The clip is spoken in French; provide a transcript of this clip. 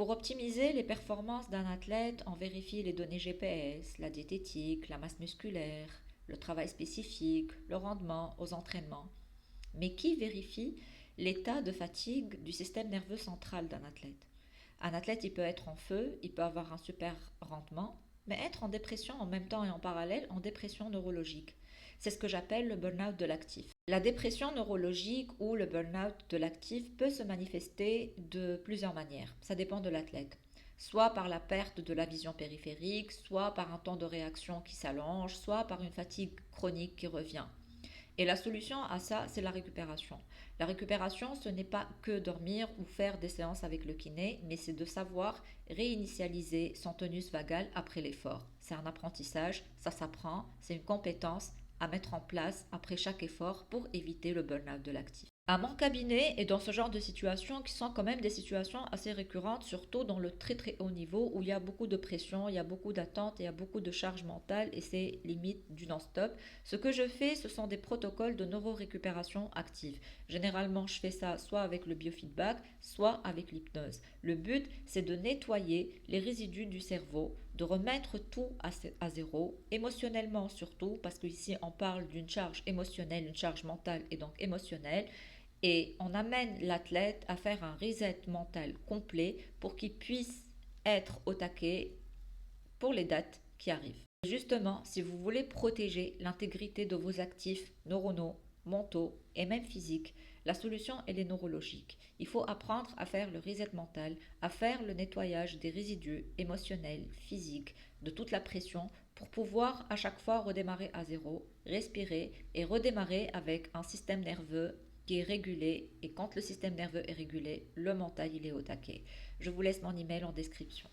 Pour optimiser les performances d'un athlète, on vérifie les données GPS, la diététique, la masse musculaire, le travail spécifique, le rendement aux entraînements. Mais qui vérifie l'état de fatigue du système nerveux central d'un athlète? Un athlète, il peut être en feu, il peut avoir un super rendement, mais être en dépression en même temps et en parallèle en dépression neurologique. C'est ce que j'appelle le burn-out de l'actif. La dépression neurologique ou le burn-out de l'actif peut se manifester de plusieurs manières. Ça dépend de l'athlète. Soit par la perte de la vision périphérique, soit par un temps de réaction qui s'allonge, soit par une fatigue chronique qui revient. Et la solution à ça, c'est la récupération. La récupération, ce n'est pas que dormir ou faire des séances avec le kiné, mais c'est de savoir réinitialiser son tonus vagal après l'effort. C'est un apprentissage, ça s'apprend, c'est une compétence à mettre en place après chaque effort pour éviter le burn-out de l'actif. À mon cabinet et dans ce genre de situations qui sont quand même des situations assez récurrentes, surtout dans le très très haut niveau où il y a beaucoup de pression, il y a beaucoup d'attentes, il y a beaucoup de charge mentale et c'est limite du non-stop. Ce que je fais, ce sont des protocoles de neurorécupération active. Généralement, je fais ça soit avec le biofeedback, soit avec l'hypnose. Le but, c'est de nettoyer les résidus du cerveau, de remettre tout à zéro, émotionnellement surtout, parce qu'ici on parle d'une charge émotionnelle, une charge mentale et donc émotionnelle, et on amène l'athlète à faire un reset mental complet pour qu'il puisse être au taquet pour les dates qui arrivent. Justement, si vous voulez protéger l'intégrité de vos actifs neuronaux, mentaux et même physiques, la solution elle est neurologique. Il faut apprendre à faire le reset mental, à faire le nettoyage des résidus émotionnels, physiques, de toute la pression pour pouvoir à chaque fois redémarrer à zéro, respirer et redémarrer avec un système nerveux qui est régulé. Et quand le système nerveux est régulé, le mental il est au taquet. Je vous laisse mon email en description.